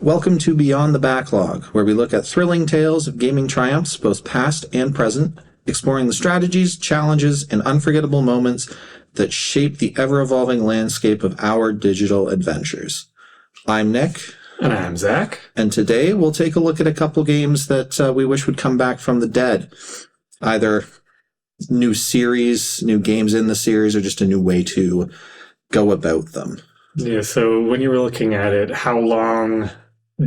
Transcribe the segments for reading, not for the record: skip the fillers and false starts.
Welcome to Beyond the Backlog, where we look at thrilling tales of gaming triumphs, both past and present, exploring the strategies, challenges, and unforgettable moments that shape the ever-evolving landscape of our digital adventures. I'm Nick. And I'm Zack. And today we'll take a look at a couple games that we wish would come back from the dead. Either new series, new games in the series, or just a new way to go about them. Yeah, so when you were looking at it, how long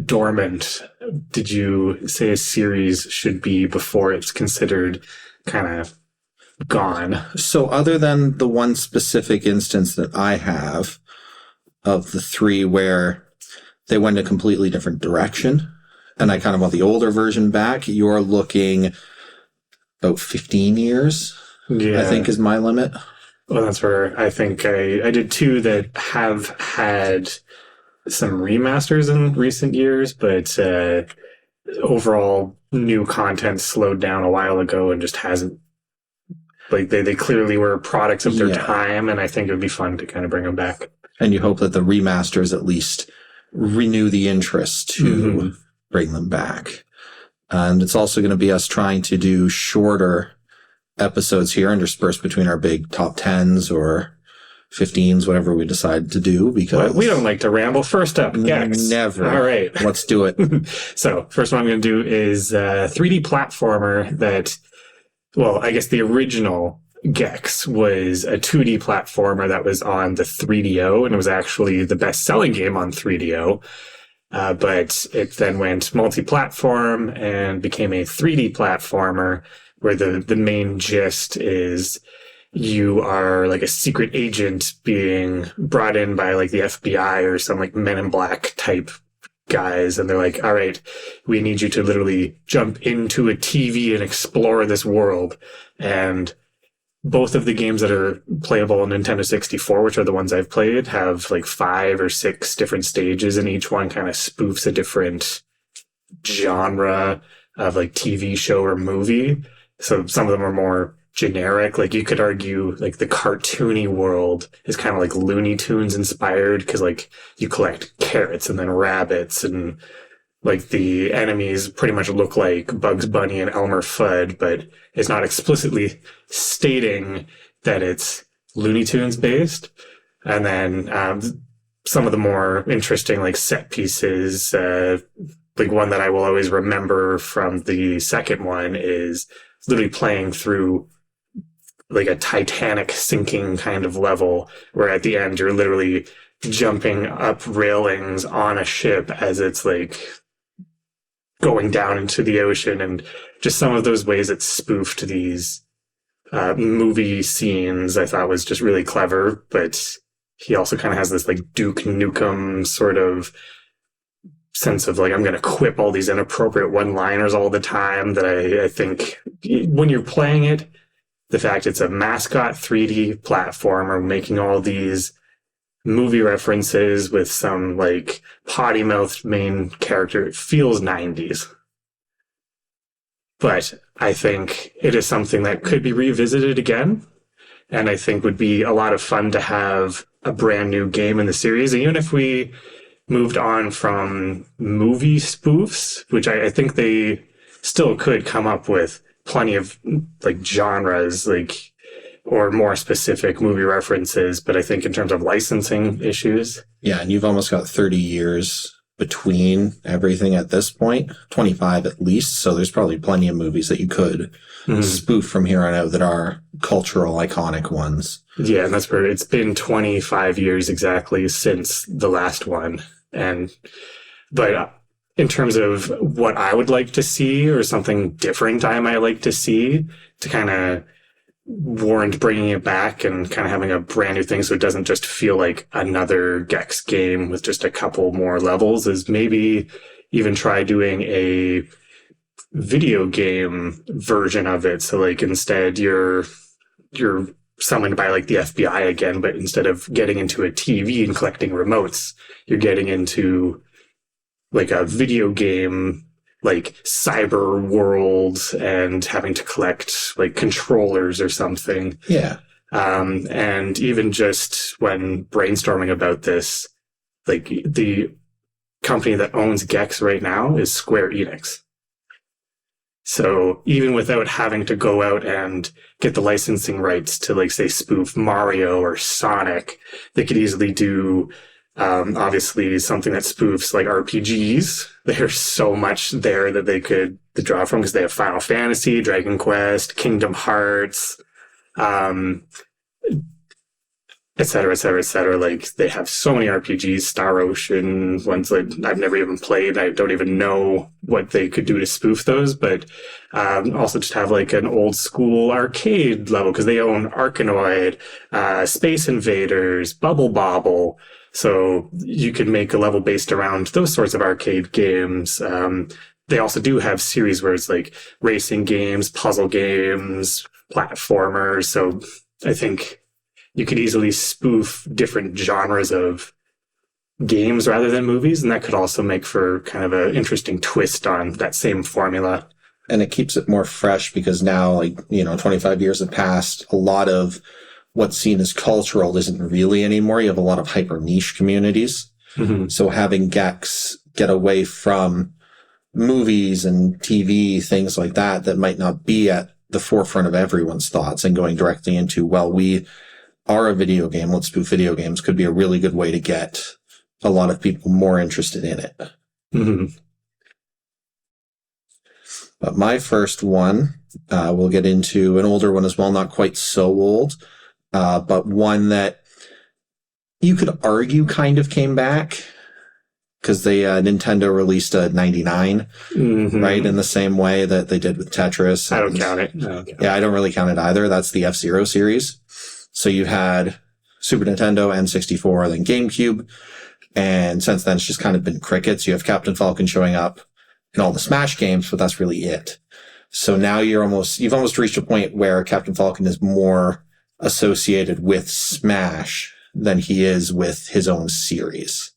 dormant did you say a series should be before it's considered kind of gone? So other than the one specific instance that I have of the three where they went a completely different direction, and I kind of want the older version back, you're looking about 15 years, Yeah. I think is my limit. Well, that's where I think I did two that have had some remasters in recent years, but overall new content slowed down a while ago and just hasn't, like they clearly were products of their time, and I think it would be fun to kind of bring them back. And you hope that the remasters at least renew the interest to bring them back. And it's also going to be us trying to do shorter episodes here interspersed between our big top 10s or 15s, whatever we decide to do, because we don't like to ramble. First up, Gex. Never. All right. Let's do it. So first one I'm going to do is a 3D platformer that, well, I guess the original Gex was a 2D platformer that was on the 3DO, and it was actually the best-selling game on 3DO. But it then went multi-platform and became a 3D platformer where the main gist is you are like a secret agent being brought in by like the FBI or some like Men in Black type guys. And they're like, all right, we need you to literally jump into a TV and explore this world. And both of the games that are playable on Nintendo 64, which are the ones I've played, have like 5 or 6 different stages, and each one kind of spoofs a different genre of like TV show or movie. So some of them are more generic. Like you could argue like the cartoony world is kind of like Looney Tunes inspired, because like you collect carrots and then rabbits, and like the enemies pretty much look like Bugs Bunny and Elmer Fudd, but it's not explicitly stating that it's Looney Tunes based. And then some of the more interesting like set pieces, like one that I will always remember from the second one is literally playing through like a Titanic sinking kind of level, where at the end you're literally jumping up railings on a ship as it's like going down into the ocean. And just some of those ways it spoofed these movie scenes I thought was just really clever. But he also kind of has this like Duke Nukem sort of sense of like, I'm going to quip all these inappropriate one-liners all the time that I think when you're playing it, the fact it's a mascot 3D platformer making all these movie references with some like potty mouthed main character, it feels 90s. But I think it is something that could be revisited again, and I think would be a lot of fun to have a brand new game in the series. And even if we moved on from movie spoofs, which I think they still could come up with plenty of like genres, like, or more specific movie references. But I think in terms of licensing issues. Yeah, and you've almost got 30 years between everything at this point, 25 at least. So there's probably plenty of movies that you could spoof from here on out that are cultural, iconic ones. Yeah, and that's where it's been 25 years exactly since the last one. But in terms of what I would like to see or something different I might like to see to kind of warrant bringing it back and kind of having a brand new thing so it doesn't just feel like another Gex game with just a couple more levels, is maybe even try doing a video game version of it. So like instead you're summoned by like the FBI again, but instead of getting into a TV and collecting remotes, you're getting into like a video game, like cyber world, and having to collect like controllers or something. Yeah. And even just when brainstorming about this, like the company that owns Gex right now is Square Enix. So even without having to go out and get the licensing rights to, like, say, spoof Mario or Sonic, they could easily do, obviously, something that spoofs like RPGs. There's so much there that they could draw from, because they have Final Fantasy, Dragon Quest, Kingdom Hearts, et cetera, et cetera, et cetera. Like, they have so many RPGs, Star Ocean, ones that I've never even played. I don't even know what they could do to spoof those, but also just have like an old school arcade level, because they own Arkanoid, Space Invaders, Bubble Bobble. So you could make a level based around those sorts of arcade games. They also do have series where it's like racing games, puzzle games, platformers. So I think you could easily spoof different genres of games rather than movies, and that could also make for kind of an interesting twist on that same formula. And it keeps it more fresh, because now, like, 25 years have passed. A lot of what's seen as cultural isn't really anymore. You have a lot of hyper niche communities. Mm-hmm. So having Gex get away from movies and TV, things like that might not be at the forefront of everyone's thoughts, and going directly into, well, we are a video game, let's spoof video games, could be a really good way to get a lot of people more interested in it. Mm-hmm. But my first one, we'll get into an older one as well, not quite so old, but one that you could argue kind of came back, because Nintendo released a 99, Mm-hmm. right? In the same way that they did with Tetris. I don't count it. Yeah, I don't really count it either. That's the F-Zero series. So you had Super Nintendo, N64, then GameCube. And since then, it's just kind of been crickets. You have Captain Falcon showing up in all the Smash games, but that's really it. So now you've almost reached a point where Captain Falcon is more associated with Smash than he is with his own series,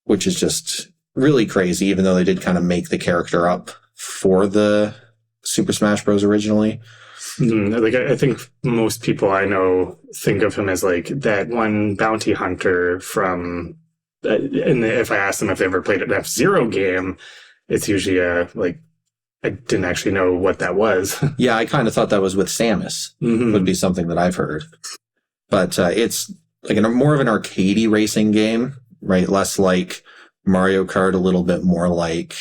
which is just really crazy, even though they did kind of make the character up for the Super Smash Bros. Originally. Mm-hmm. Like, I think most people I know think of him as like that one bounty hunter from, and if I ask them if they ever played an F-Zero game, it's usually like, I didn't actually know what that was. Yeah, I kind of thought that was with Samus, Mm-hmm. would be something that I've heard. But it's like more of an arcadey racing game, right? Less like Mario Kart, a little bit more like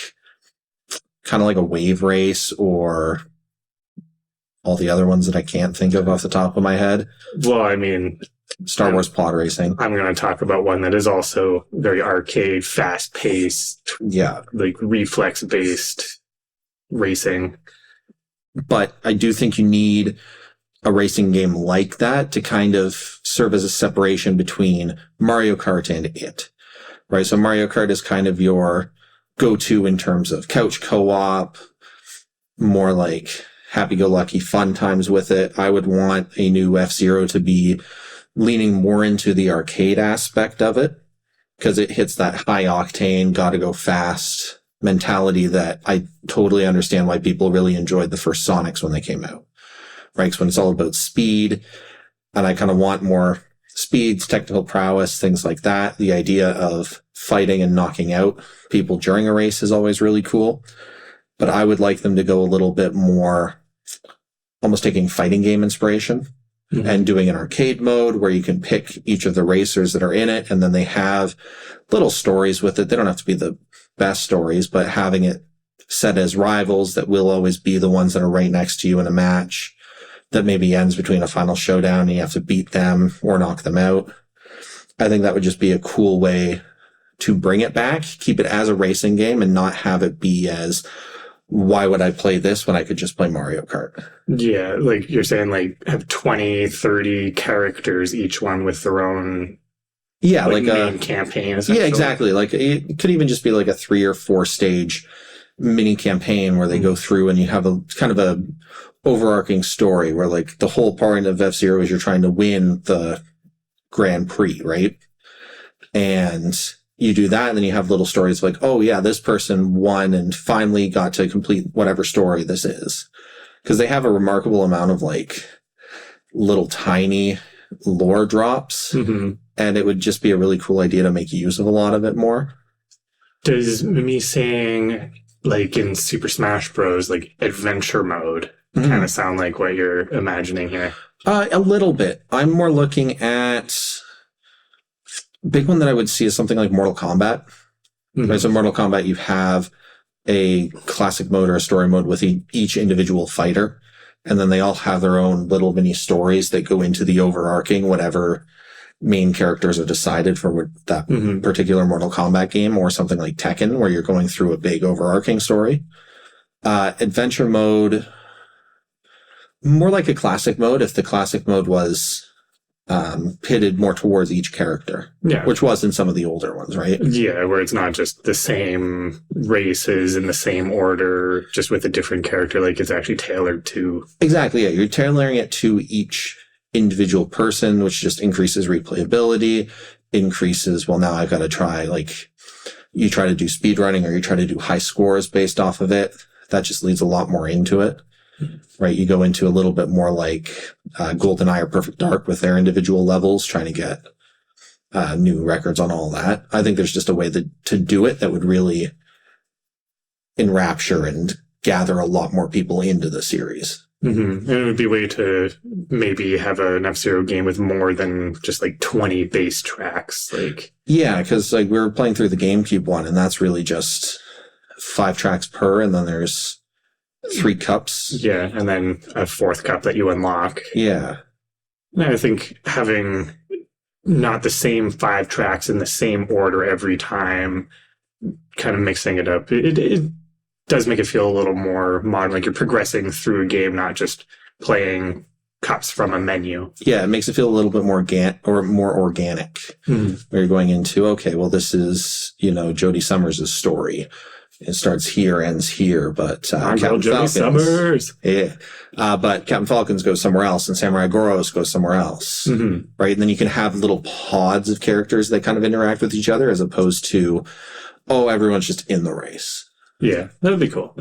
kind of like a wave race, or all the other ones that I can't think of off the top of my head. Well, I mean, Star Wars pod racing. I'm going to talk about one that is also very arcade, fast-paced, Yeah. like reflex-based racing. But I do think you need a racing game like that to kind of serve as a separation between Mario Kart and it, right? So Mario Kart is kind of your go-to in terms of couch co-op, more like happy-go-lucky fun times with it. I would want a new F-Zero to be leaning more into the arcade aspect of it, because it hits that high octane, gotta go fast mentality that I totally understand why people really enjoyed the first Sonics when they came out, right? Because when it's all about speed, and I kind of want more speeds, technical prowess, things like that. The idea of fighting and knocking out people during a race is always really cool. But I would like them to go a little bit more, almost taking fighting game inspiration, mm-hmm. and doing an arcade mode where you can pick each of the racers that are in it, and then they have little stories with it. They don't have to be the best stories, but having it set as rivals that will always be the ones that are right next to you in a match that maybe ends between a final showdown and you have to beat them or knock them out. I think that would just be a cool way to bring it back, keep it as a racing game, and not have it be as, why would I play this when I could just play Mario Kart? Yeah, like you're saying, like have 20, 30 characters, each one with their own like main campaign. Yeah, exactly. Like it could even just be like a 3 or 4 stage mini campaign where they go through and you have a kind of a overarching story where like the whole point of F-Zero is you're trying to win the Grand Prix, right? And you do that, and then you have little stories like, oh yeah, this person won and finally got to complete whatever story this is. Because they have a remarkable amount of like little tiny lore drops, mm-hmm. and it would just be a really cool idea to make use of a lot of it more. Does me saying, like in Super Smash Bros., like adventure mode, kind of sound like what you're imagining here? A little bit. I'm more looking at big one that I would see is something like Mortal Kombat. Right, so Mortal Kombat, you have a classic mode or a story mode with each individual fighter, and then they all have their own little mini stories that go into the overarching whatever main characters are decided for that particular Mortal Kombat game, or something like Tekken, where you're going through a big overarching story. Adventure mode, more like a classic mode, if the classic mode was pitted more towards each character, which was in some of the older ones, right? Yeah, where it's not just the same races in the same order, just with a different character, like it's actually tailored to... Exactly, yeah. You're tailoring it to each individual person, which just increases replayability, increases, well, now I've got to try, like, you try to do speedrunning or you try to do high scores based off of it. That just leads a lot more into it. Right, you go into a little bit more like GoldenEye or Perfect Dark with their individual levels, trying to get new records on all that. I think there's just a way to do it that would really enrapture and gather a lot more people into the series. And it would be a way to maybe have an F-Zero game with more than just like 20 bass tracks. Like, yeah, because like we were playing through the GameCube one, and that's really just 5 tracks per, and then there's 3 cups. Yeah, and then a 4th cup that you unlock. Yeah. And I think having not the same 5 tracks in the same order every time, kind of mixing it up, it does make it feel a little more modern, like you're progressing through a game, not just playing cups from a menu. Yeah, it makes it feel a little bit more more organic. Where you're going into, okay, well, this is, Jodie Summers' story. It starts here, ends here, but Captain Falcons. Summers. Yeah, but Captain Falcons goes somewhere else, and Samurai Goros goes somewhere else, right? And then you can have little pods of characters that kind of interact with each other, as opposed to, everyone's just in the race. Yeah, that'd be cool.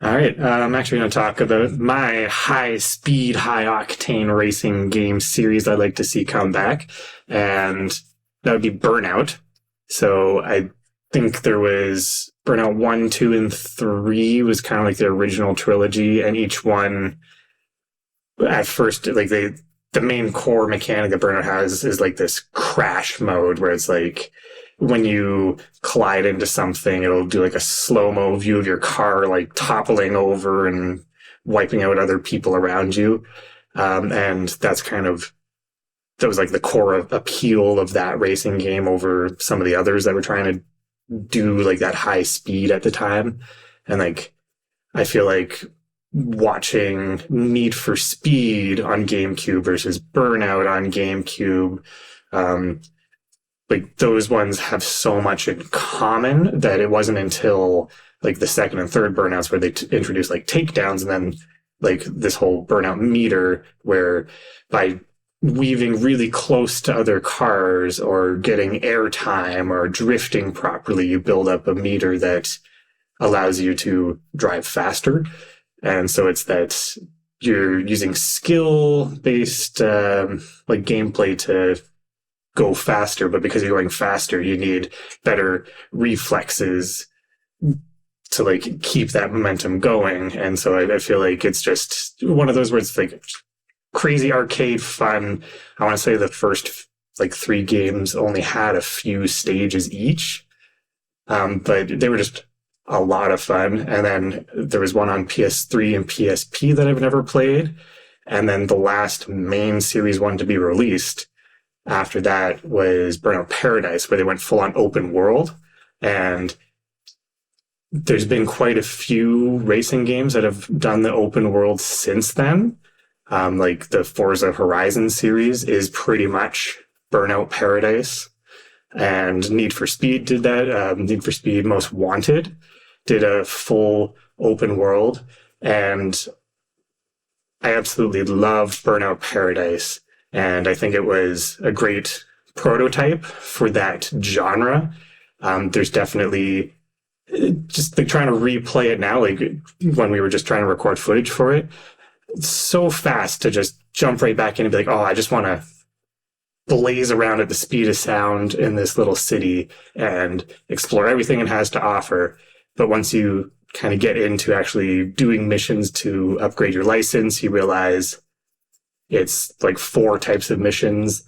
All right, I'm actually going to talk about my high-speed, high-octane racing game series I'd like to see come back, and that would be Burnout. So I think there was Burnout 1, 2, and 3 was kind of like the original trilogy, and each one at first, like the main core mechanic that Burnout has is like this crash mode where it's like when you collide into something, it'll do like a slow-mo view of your car like toppling over and wiping out other people around you. And that was like the core appeal of that racing game over some of the others that were trying to do like that high speed at the time. And like, I feel like watching Need for Speed on GameCube versus Burnout on GameCube, like those ones have so much in common that it wasn't until like the second and third Burnouts where they introduced like takedowns, and then like this whole Burnout meter where by weaving really close to other cars or getting airtime or drifting properly, you build up a meter that allows you to drive faster. And so it's that you're using skill-based like gameplay to go faster, but because you're going faster, you need better reflexes to like keep that momentum going. And so I feel like it's just one of those where it's like crazy arcade fun. I want to say the first like 3 games only had a few stages each, but they were just a lot of fun. And then there was one on PS3 and PSP that I've never played. And then the last main series one to be released after that was Burnout Paradise, where they went full on open world. And there's been quite a few racing games that have done the open world since then. Like the Forza Horizon series is pretty much Burnout Paradise. And Need for Speed did that. Need for Speed Most Wanted did a full open world. And I absolutely love Burnout Paradise. And I think it was a great prototype for that genre. There's definitely just like trying to replay it now, like when we were just trying to record footage for it. It's so fast to just jump right back in and be like, oh, I just want to blaze around at the speed of sound in this little city and explore everything it has to offer. But once you kind of get into actually doing missions to upgrade your license, you realize it's like 4 types of missions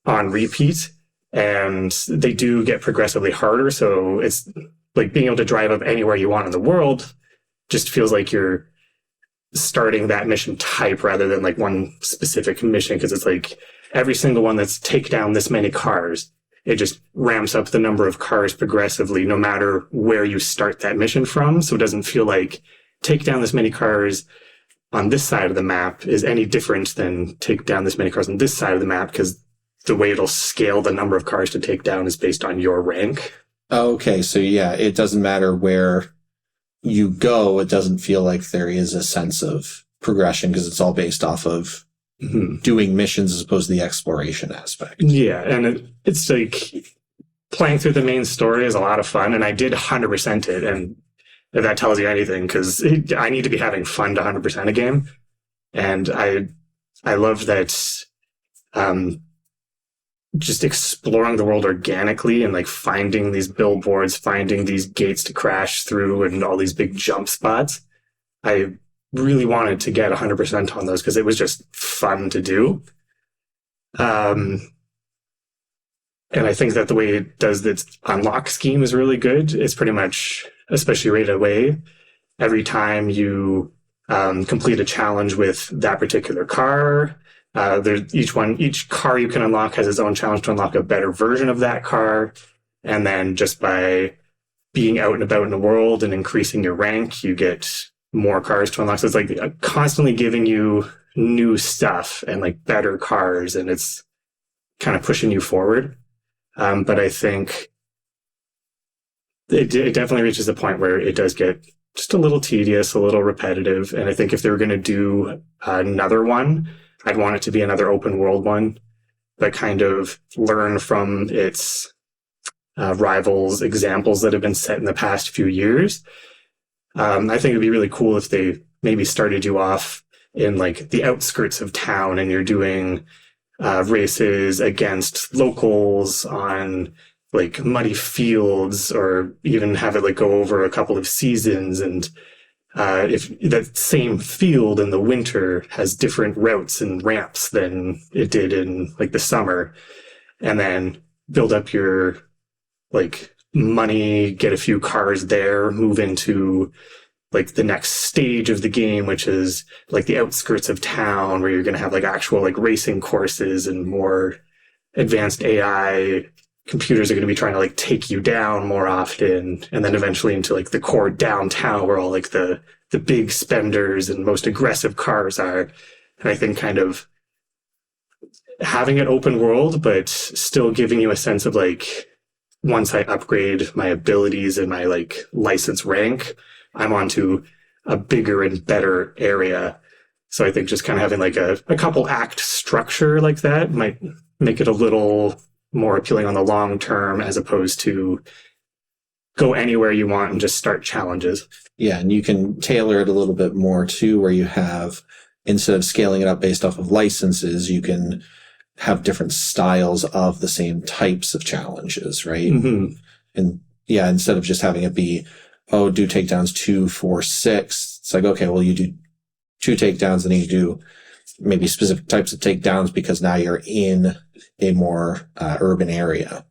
on repeat, and they do get progressively harder. So it's like being able to drive up anywhere you want in the world just feels like you're starting that mission type rather than like one specific mission, because it's like every single one that's take down this many cars, it just ramps up the number of cars progressively no matter where you start that mission from. So it doesn't feel like take down this many cars on this side of the map is any different than take down this many cars on this side of the map, because the way it'll scale the number of cars to take down is based on your rank. Okay, so yeah, it doesn't matter where you go. It doesn't feel like there is a sense of progression because it's all based off of doing missions as opposed to the exploration aspect. Yeah, and it's like playing through the main story is a lot of fun, and I did 100% it, and if that tells you anything, because I need to be having fun to 100% a game, and I love that just exploring the world organically and like finding these billboards, finding these gates to crash through and all these big jump spots. I really wanted to get 100% on those because it was just fun to do. And I think that the way it does its unlock scheme is really good. It's pretty much, especially right away, every time you complete a challenge with that particular car, each car you can unlock has its own challenge to unlock a better version of that car. And then just by being out and about in the world and increasing your rank, you get more cars to unlock. So it's like constantly giving you new stuff and like better cars, and it's kind of pushing you forward. But I think it definitely reaches a point where it does get just a little tedious, a little repetitive. And I think if they were going to do another one, I'd want it to be another open world one, but kind of learn from its rivals' examples that have been set in the past few years. I think it'd be really cool if they maybe started you off in like the outskirts of town and you're doing races against locals on like muddy fields, or even have it like go over a couple of seasons. And if that same field in the winter has different routes and ramps than it did in like the summer, and then build up your like money, get a few cars there, move into like the next stage of the game, which is like the outskirts of town, where you're going to have like actual like racing courses and more advanced AI computers are going to be trying to like take you down more often. And then eventually into like the core downtown where all like the big spenders and most aggressive cars are. And I think kind of having it open world, but still giving you a sense of like, once I upgrade my abilities and my like license rank, I'm onto a bigger and better area. So I think just kind of having like a couple act structure like that might make it a little more appealing on the long term, as opposed to go anywhere you want and just start challenges. Yeah, and you can tailor it a little bit more too, where you have, instead of scaling it up based off of licenses, you can have different styles of the same types of challenges, right? Mm-hmm. And yeah, instead of just having it be, oh, do takedowns 2, 4, 6. It's like, okay, well, you do 2 takedowns, and then you do maybe specific types of takedowns because now you're in a more urban area,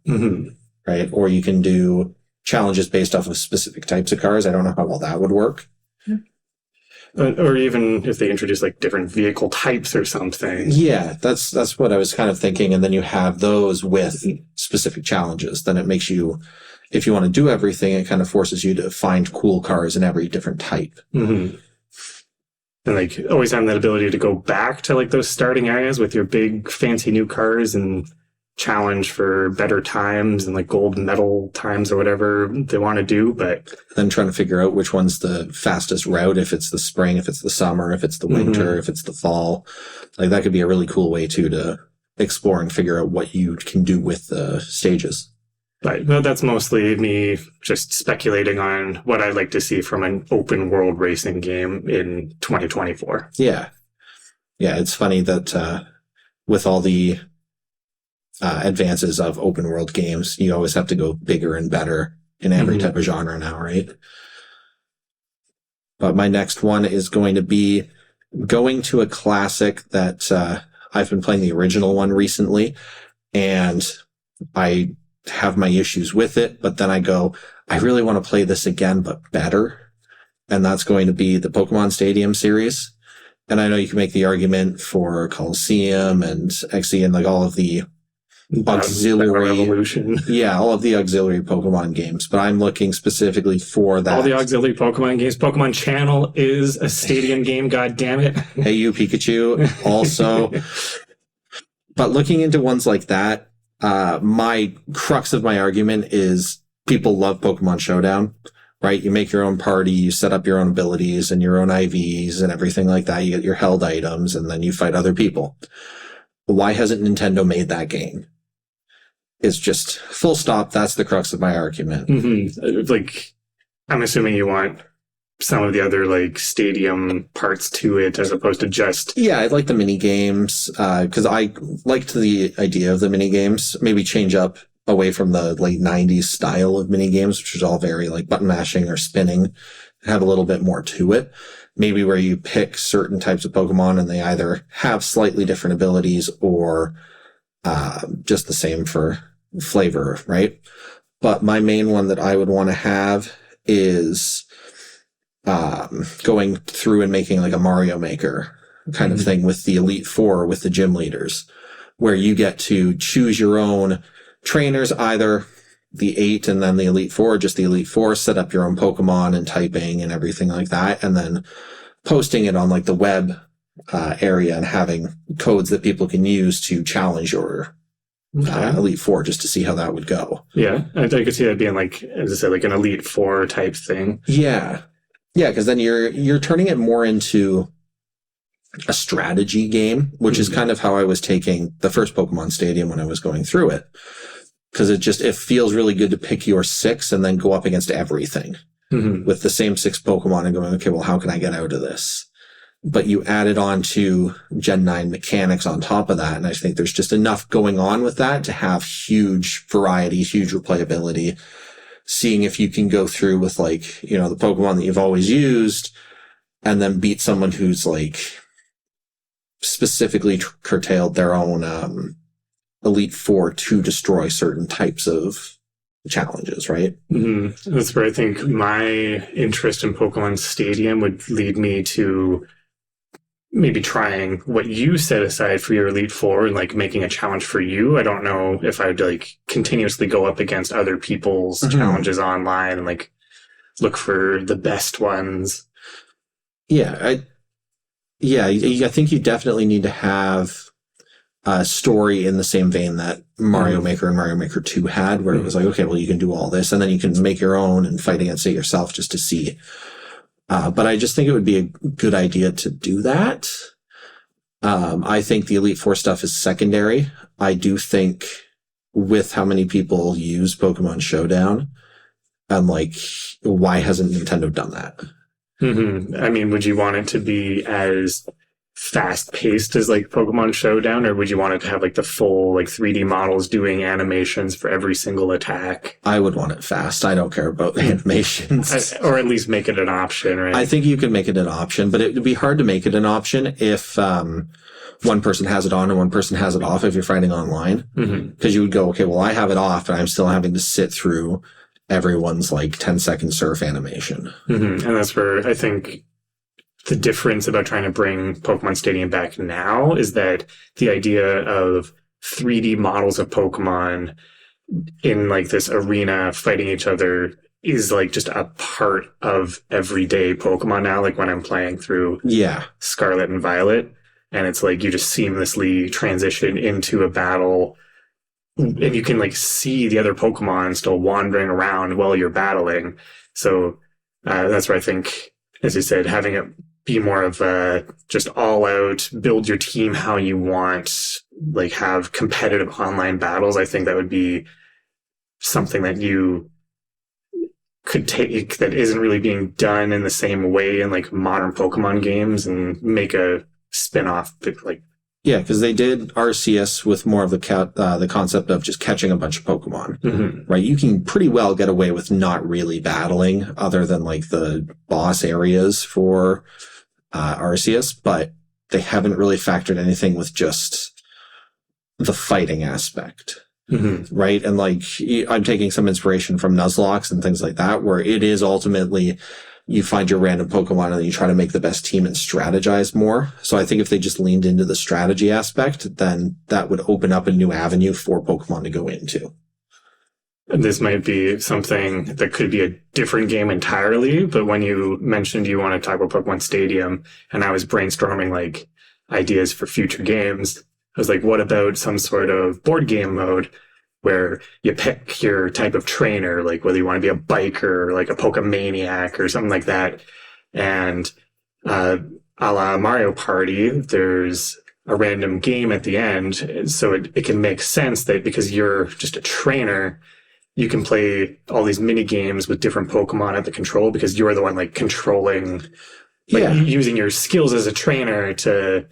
right? Or you can do challenges based off of specific types of cars. I don't know how well that would work. Or even if they introduce like different vehicle types or something. Yeah, that's what I was kind of thinking. And then you have those with specific challenges. Then it makes you, if you want to do everything, it kind of forces you to find cool cars in every different type. Mm-hmm. And like always having that ability to go back to like those starting areas with your big fancy new cars and challenge for better times and like gold medal times or whatever they want to do. But then trying to figure out which one's the fastest route, if it's the spring, if it's the summer, if it's the winter, if it's the fall. Like that could be a really cool way too to explore and figure out what you can do with the stages. But no, that's mostly me just speculating on what I'd like to see from an open world racing game in 2024. Yeah. Yeah, it's funny that with all the advances of open world games. You always have to go bigger and better in every type of genre now, right? But my next one is going to be going to a classic that I've been playing the original one recently, and I have my issues with it, but then I go, I really want to play this again, but better. And that's going to be the Pokemon Stadium series. And I know you can make the argument for Coliseum and XE and like all of the auxiliary Revolution. Yeah, all of the auxiliary Pokemon games, but I'm looking specifically for that. All the auxiliary Pokemon games. Pokemon Channel is a stadium game, god damn it. Hey You Pikachu also. But looking into ones like that, my crux of my argument is people love Pokemon Showdown, right? You make your own party, you set up your own abilities and your own IVs and everything like that. You get your held items and then you fight other people. Why hasn't Nintendo made that game? It's just full stop. That's the crux of my argument. Mm-hmm. Like, I'm assuming you want some of the other like stadium parts to it as opposed to just. Yeah, I like the mini games because I liked the idea of the mini games. Maybe change up away from the late 90s style of mini games, which was all very like button mashing or spinning, have a little bit more to it. Maybe where you pick certain types of Pokemon and they either have slightly different abilities or just the same for flavor, right? But my main one that I would want to have is going through and making like a Mario Maker kind of thing with the Elite Four, with the gym leaders, where you get to choose your own trainers, either the 8 and then the Elite Four, just the Elite Four, set up your own Pokemon and typing and everything like that, and then posting it on like the web area and having codes that people can use to challenge your Elite Four, just to see how that would go. Yeah, I could see that being like, as I said, like an Elite Four type thing. Yeah, because then you're turning it more into a strategy game, which is kind of how I was taking the first Pokemon Stadium when I was going through it. Because it feels really good to pick your 6 and then go up against everything with the same 6 Pokemon and going, okay, well, how can I get out of this? But you added on to Gen 9 mechanics on top of that. And I think there's just enough going on with that to have huge variety, huge replayability. Seeing if you can go through with like, the Pokemon that you've always used and then beat someone who's like specifically curtailed their own Elite Four to destroy certain types of challenges, right? Mm-hmm. That's where I think my interest in Pokemon Stadium would lead me to maybe trying what you set aside for your Elite Four and like making a challenge for you. I don't know if I'd like continuously go up against other people's challenges online and like look for the best ones. Yeah, I think you definitely need to have a story in the same vein that Mario Maker and Mario Maker 2 had, where it was like, okay, well, you can do all this, and then you can make your own and fight against it yourself just to see. But I just think it would be a good idea to do that. I think the Elite Four stuff is secondary. I do think with how many people use Pokemon Showdown, I'm like, why hasn't Nintendo done that? I mean, would you want it to be as fast paced as like Pokemon Showdown, or would you want it to have like the full like 3D models doing animations for every single attack? I would want it fast. I don't care about the animations. Or at least make it an option, right? I think you can make it an option, but it would be hard to make it an option if one person has it on and one person has it off if you're fighting online. Because you would go, okay, well, I have it off and I'm still having to sit through everyone's like 10-second surf animation. And that's where I think the difference about trying to bring Pokemon Stadium back now is that the idea of 3D models of Pokemon in like this arena fighting each other is like just a part of everyday Pokemon now. Like when I'm playing through Scarlet and Violet, and it's like you just seamlessly transition into a battle and you can like see the other Pokemon still wandering around while you're battling. So that's where I think, as you said, having it be more of a just all out, build your team how you want, like have competitive online battles. I think that would be something that you could take that isn't really being done in the same way in like modern Pokemon games and make a spin-off like Yeah, because they did Arceus with more of the concept of just catching a bunch of Pokemon, right? You can pretty well get away with not really battling other than like the boss areas for Arceus, but they haven't really factored anything with just the fighting aspect, right? And like I'm taking some inspiration from Nuzlocke and things like that, where it is ultimately you find your random Pokemon and you try to make the best team and strategize more. So I think if they just leaned into the strategy aspect, then that would open up a new avenue for Pokemon to go into. This might be something that could be a different game entirely, but when you mentioned you want to talk about Pokemon Stadium, and I was brainstorming like ideas for future games, I was like, what about some sort of board game mode where you pick your type of trainer, like whether you want to be a biker or like a Pokemaniac or something like that. And a la Mario Party, there's a random game at the end. So it can make sense that because you're just a trainer, you can play all these mini games with different Pokemon at the control because you're the one like controlling, like using your skills as a trainer to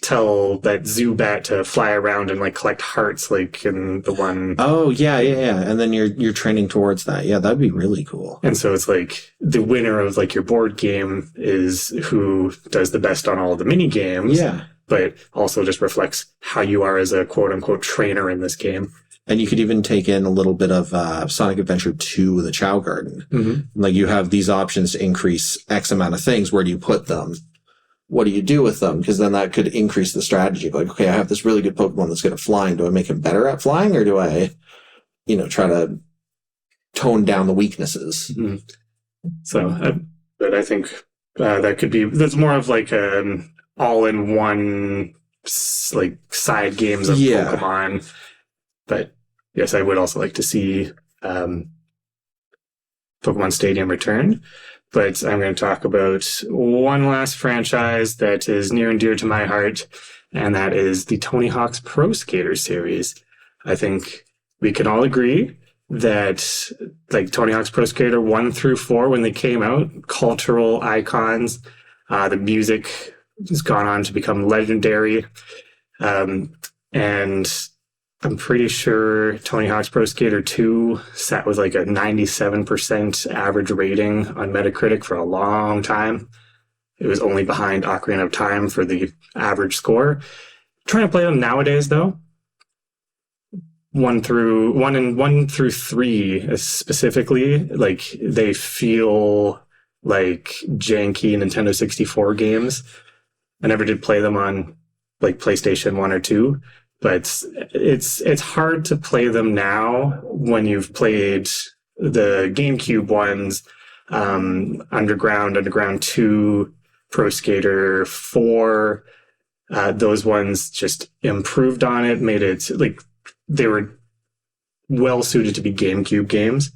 tell that Zubat to fly around and like collect hearts, like in the one. Oh yeah. And then you're training towards that. Yeah, that'd be really cool. And so it's like the winner of like your board game is who does the best on all the mini games. Yeah. But also just reflects how you are as a quote unquote trainer in this game. And you could even take in a little bit of Sonic Adventure 2, the Chow Garden. Like you have these options to increase X amount of things. Where do you put them? What do you do with them? Because then that could increase the strategy. Like, okay, I have this really good Pokemon that's good at flying. Do I make him better at flying, or do I, try to tone down the weaknesses? So, but I think that's more of like an all-in-one like side games of Pokemon. But yes, I would also like to see Pokemon Stadium return. But I'm going to talk about one last franchise that is near and dear to my heart, and that is the Tony Hawk's Pro Skater series. I think we can all agree that like Tony Hawk's Pro Skater 1 through 4, when they came out, cultural icons. The music has gone on to become legendary. And I'm pretty sure Tony Hawk's Pro Skater 2 sat with like a 97% average rating on Metacritic for a long time. It was only behind Ocarina of Time for the average score. Trying to play them nowadays, though. 1 through 3 specifically, like they feel like janky Nintendo 64 games. I never did play them on like PlayStation 1 or 2. But it's hard to play them now when you've played the GameCube ones, Underground 2, Pro Skater 4. Those ones just improved on it, made it like they were well suited to be GameCube games.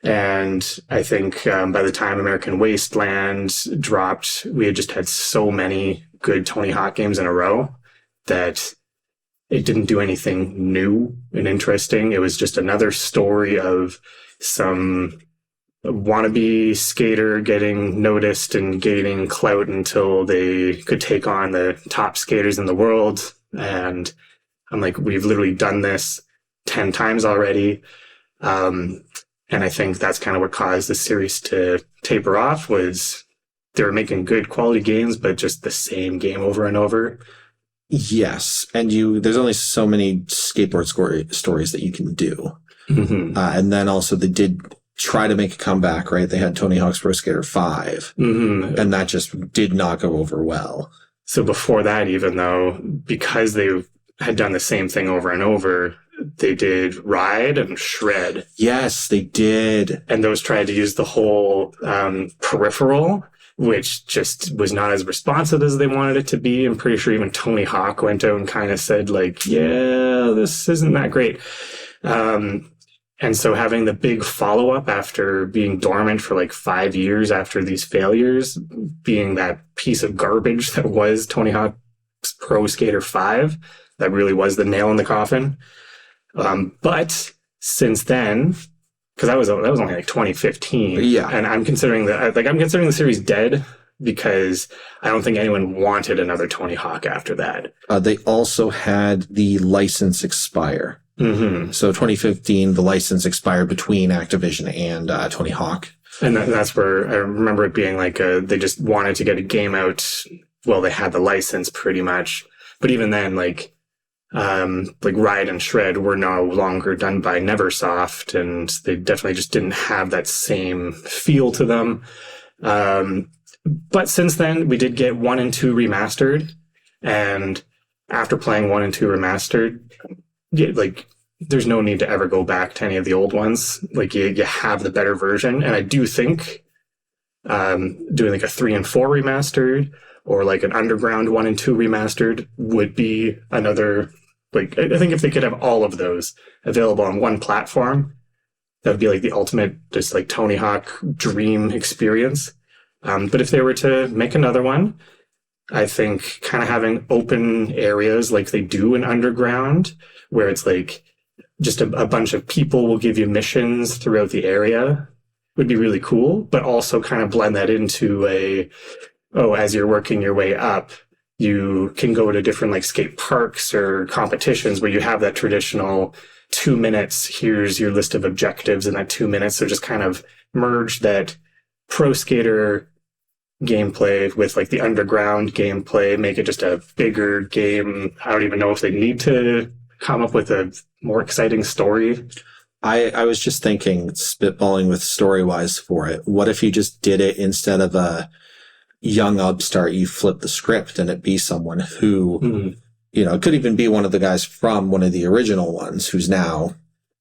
And I think by the time American Wasteland dropped, we had just had so many good Tony Hawk games in a row that it didn't do anything new and interesting. It was just another story of some wannabe skater getting noticed and gaining clout until they could take on the top skaters in the world. And I'm like, we've literally done this 10 times already. And I think that's kind of what caused the series to taper off, was they were making good quality games, but just the same game over and over. Yes, and there's only so many skateboard stories that you can do. And then also they did try to make a comeback, right? They had Tony Hawk's Pro Skater 5, and that just did not go over well. So before that, even though, because they had done the same thing over and over, they did Ride and Shred. Yes, they did. And those tried to use the whole peripheral, which just was not as responsive as they wanted it to be. I'm pretty sure even Tony Hawk went out and kind of said, like, yeah, this isn't that great. And so having the big follow-up after being dormant for like 5 years after these failures, being that piece of garbage that was Tony Hawk's Pro Skater 5, that really was the nail in the coffin. But since then, because that was only like 2015. Yeah. And I'm considering the series dead. because I don't think anyone wanted another Tony Hawk after that. They also had the license expire. Mm-hmm. So 2015, the license expired between Activision and Tony Hawk. And that's where I remember it being like they just wanted to get a game out. Well, they had the license pretty much. But even then, like Riot and Shred were no longer done by Neversoft, and they definitely just didn't have that same feel to them. But since then, we did get 1 and 2 remastered, and after playing 1 and 2 remastered, there's no need to ever go back to any of the old ones. Like, you have the better version, and I do think doing like a 3 and 4 remastered or like an Underground 1 and 2 remastered would be another. Like, I think if they could have all of those available on one platform, that would be like the ultimate, just like Tony Hawk dream experience. But if they were to make another one, I think kind of having open areas like they do in Underground, where it's like just a bunch of people will give you missions throughout the area, would be really cool. But also kind of blend that into as you're working your way up, you can go to different like skate parks or competitions where you have that traditional 2 minutes. Here's your list of objectives in that 2 minutes. So just kind of merge that pro skater gameplay with like the Underground gameplay, make it just a bigger game. I don't even know if they need to come up with a more exciting story. I was just thinking, spitballing with story-wise for it. What if you just did it instead of a young upstart, you flip the script and it be someone who, it could even be one of the guys from one of the original ones who's now,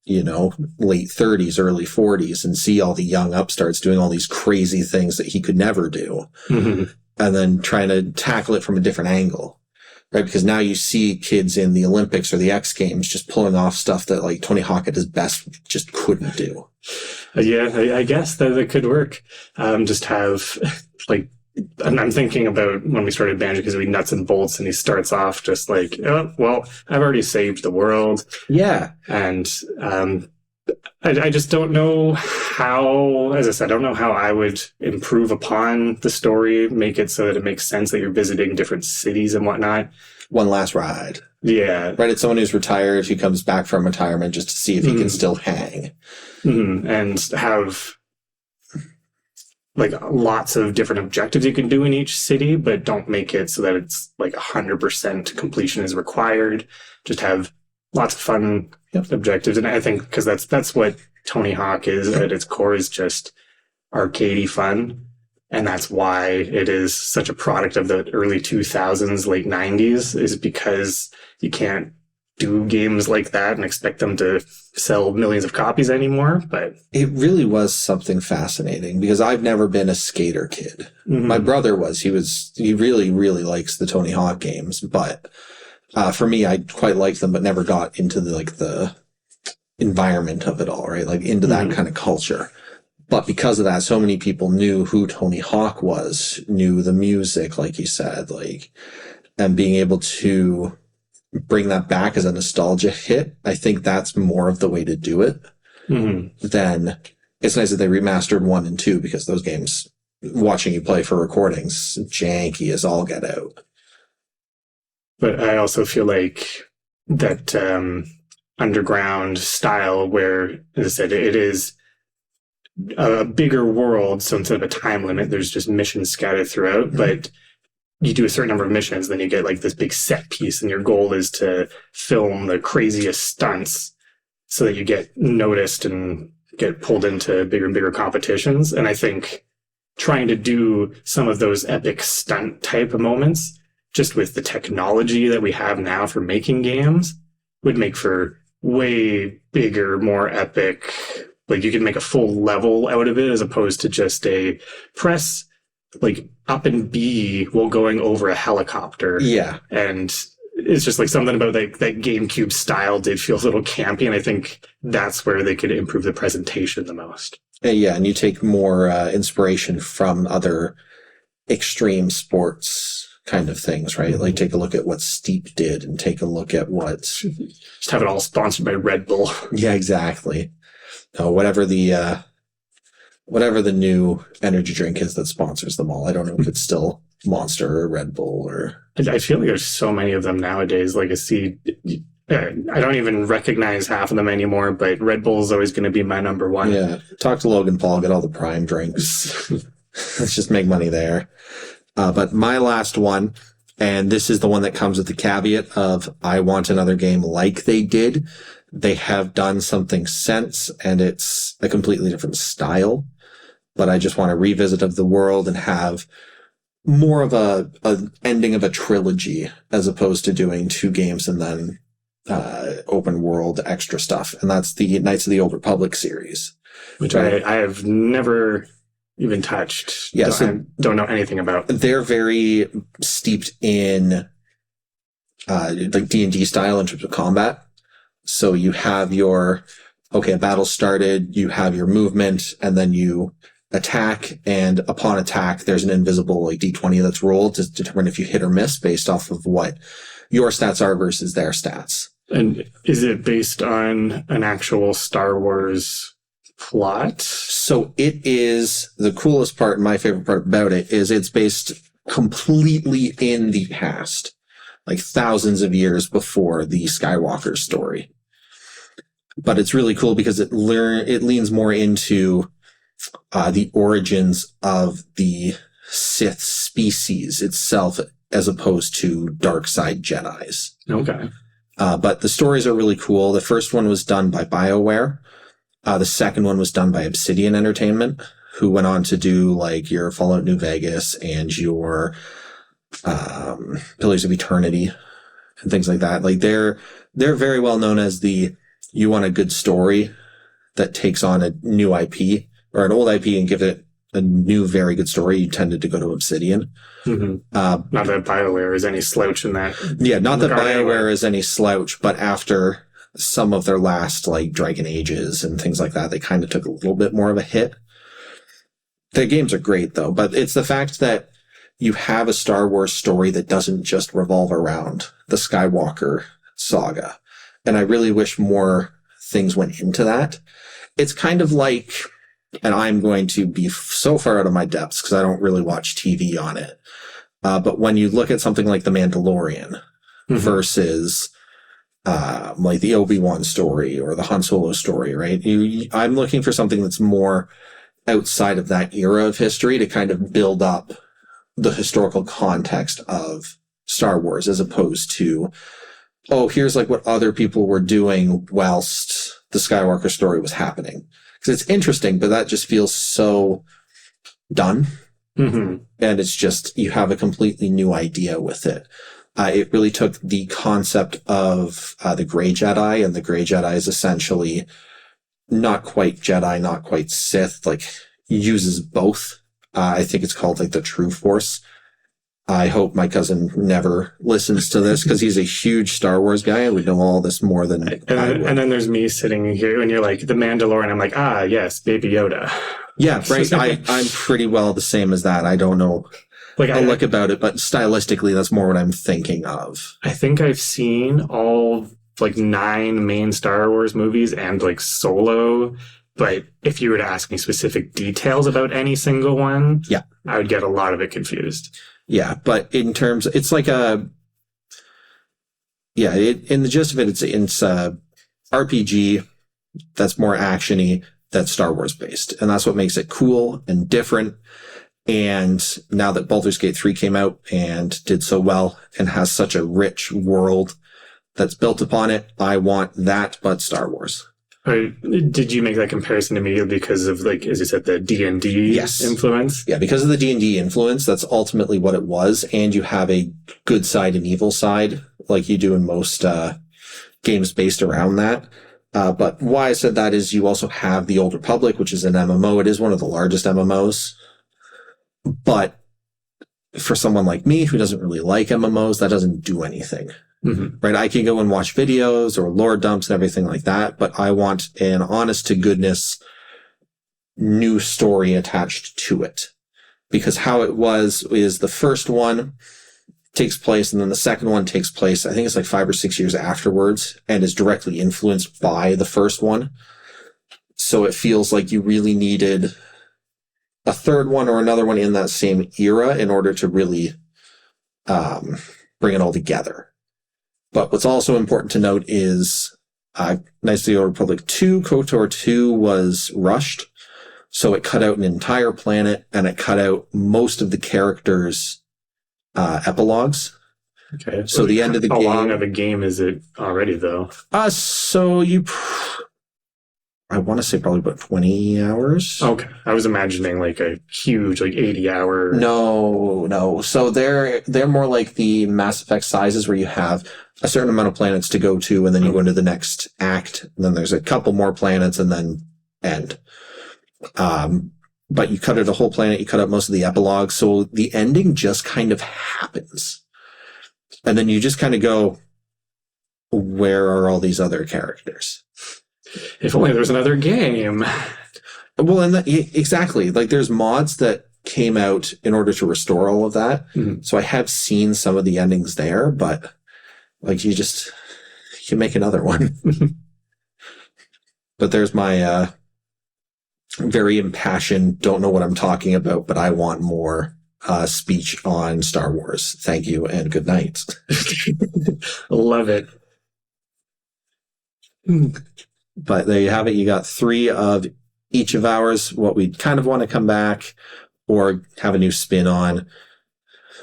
late 30s, early 40s, and see all the young upstarts doing all these crazy things that he could never do. Mm-hmm. And then trying to tackle it from a different angle, right? Because now you see kids in the Olympics or the X Games just pulling off stuff that like Tony Hawk at his best just couldn't do. Yeah, I guess that it could work. Just have like, and I'm thinking about when we started Banjo because we nuts and bolts, and he starts off just like, oh, well, I've already saved the world. Yeah. And I just don't know how, as I said, I don't know how I would improve upon the story, make it so that it makes sense that you're visiting different cities and whatnot. One last ride. Yeah. Right. It's someone who's retired who comes back from retirement just to see if he can still hang. Mm-hmm. And have like lots of different objectives you can do in each city, but don't make it so that it's like 100% completion is required. Just have lots of fun objectives. And I think because that's what Tony Hawk is at its core, is just arcadey fun. And that's why it is such a product of the early 2000s, late 90s, is because you can't do games like that and expect them to sell millions of copies anymore. But it really was something fascinating because I've never been a skater kid. Mm-hmm. My brother was. He really, really likes the Tony Hawk games. But for me, I quite liked them, but never got into the environment of it all, right? Like into that kind of culture. But because of that, so many people knew who Tony Hawk was, knew the music, like you said, and being able to bring that back as a nostalgia hit, I think that's more of the way to do it. Then it's nice that they remastered 1 and 2, because those games, watching you play for recordings, janky as all get out. But I also feel like that Underground style, where, as I said, it is a bigger world, so instead of a time limit, there's just missions scattered throughout, but you do a certain number of missions, then you get like this big set piece, and your goal is to film the craziest stunts so that you get noticed and get pulled into bigger and bigger competitions. And I think trying to do some of those epic stunt type of moments, just with the technology that we have now for making games, would make for way bigger, more epic. Like, you can make a full level out of it as opposed to just a press like up and B while going over a helicopter. Yeah. And it's just like something about that GameCube style did feel a little campy. And I think that's where they could improve the presentation the most. Yeah. And you take more inspiration from other extreme sports kind of things, right? Like, take a look at what Steep did, and take a look at what... Just have it all sponsored by Red Bull. Yeah, exactly. Whatever the whatever the new energy drink is that sponsors them all. I don't know if it's still Monster or Red Bull or... I feel like there's so many of them nowadays. Like I don't even recognize half of them anymore, but Red Bull is always going to be my number one. Yeah. Talk to Logan Paul, get all the Prime drinks. Let's just make money there. But my last one, and this is the one that comes with the caveat of I want another game like they did. They have done something since, and it's a completely different style. But I just want a revisit of the world and have more of a ending of a trilogy as opposed to doing 2 games and then open world extra stuff. And that's the Knights of the Old Republic series. Which I have never even touched. Yeah, don't know anything about. They're very steeped in like D&D style in terms of combat. So you have a battle started, you have your movement, and then you attack, and upon attack, there's an invisible like D20 that's rolled to determine if you hit or miss based off of what your stats are versus their stats. And is it based on an actual Star Wars plot? So it is, the coolest part and my favorite part about it is it's based completely in the past, like thousands of years before the Skywalker story. But it's really cool because it leans more into the origins of the Sith species itself as opposed to dark side Jedis. Okay. But the stories are really cool. The first one was done by BioWare. The second one was done by Obsidian Entertainment, who went on to do like your Fallout New Vegas and your Pillars of Eternity and things like that. Like they're very well known as you want a good story that takes on a new IP or an old IP and give it a new, very good story. You tended to go to Obsidian. Mm-hmm. Not that BioWare is any slouch in that. Yeah, not that BioWare is any slouch, but after some of their last like Dragon Ages and things like that, they kind of took a little bit more of a hit. The games are great though, but it's the fact that you have a Star Wars story that doesn't just revolve around the Skywalker saga. And I really wish more things went into that. It's kind of like, and I'm going to be so far out of my depths because I don't really watch TV on it. But when you look at something like The Mandalorian versus like the Obi-Wan story or the Han Solo story, right? I'm looking for something that's more outside of that era of history to kind of build up the historical context of Star Wars as opposed to, oh, here's like what other people were doing whilst the Skywalker story was happening. Because it's interesting, but that just feels so done. Mm-hmm. And it's just, you have a completely new idea with it. It really took the concept of the Grey Jedi, and the Grey Jedi is essentially not quite Jedi, not quite Sith, like uses both. I think it's called like the True Force. I hope my cousin never listens to this because he's a huge Star Wars guy and would know all this more than I would. And then there's me sitting here and you're like, The Mandalorian. I'm like, yes, Baby Yoda. Yeah, right. I'm pretty well the same as that. I don't know a look about it, but stylistically, that's more what I'm thinking of. I think I've seen all like 9 main Star Wars movies and like Solo. But if you were to ask me specific details about any single one, yeah, I would get a lot of it confused. Yeah, but in terms, it's like in the gist of it, it's a RPG that's more actiony, that's Star Wars based. And that's what makes it cool and different. And now that Baldur's Gate 3 came out and did so well and has such a rich world that's built upon it, I want that, but Star Wars. Did you make that comparison immediately because of, like, as you said, the D&D influence? Yeah, because of the D&D influence, that's ultimately what it was. And you have a good side and evil side, like you do in most games based around that. But why I said that is you also have the Old Republic, which is an MMO. It is one of the largest MMOs. But for someone like me who doesn't really like MMOs, that doesn't do anything. Mm-hmm. Right? I can go and watch videos or lore dumps and everything like that, but I want an honest to goodness new story attached to it. Because how it was is the first one takes place and then the second one takes place, I think it's like 5 or 6 years afterwards, and is directly influenced by the first one. So it feels like you really needed a third one or another one in that same era in order to really bring it all together. But what's also important to note is Knights of the Old Republic 2, KOTOR 2 was rushed. So it cut out an entire planet and it cut out most of the characters' epilogues. Okay. So the end of the How game. How long of a game is it already, though? So I want to say probably about 20 hours. Okay. I was imagining like a huge, like 80-hour. No. So they're more like the Mass Effect sizes where you have a certain amount of planets to go to, and then you go into the next act, and then there's a couple more planets, and then end. But you cut out a whole planet, you cut out most of the epilogue, so the ending just kind of happens. And then you just kind of go, where are all these other characters? If only there was another game. Well, and exactly. Like, there's mods that came out in order to restore all of that. Mm-hmm. So I have seen some of the endings there, but like, you make another one. But there's my very impassioned, don't know what I'm talking about, but I want more speech on Star Wars. Thank you and good night. Love it. But there you have it. You got 3 of each of ours, what we kind of want to come back or have a new spin on.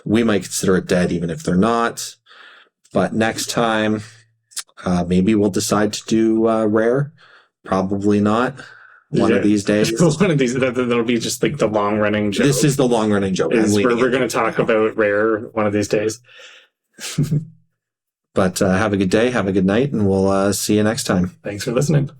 We might consider it dead even if they're not. But next time, maybe we'll decide to do Rare. Probably not. One of these days. One of these, that'll be just like the long running joke. This is the long running joke. We're going to talk about Rare one of these days. But have a good day, have a good night, and we'll see you next time. Thanks for listening.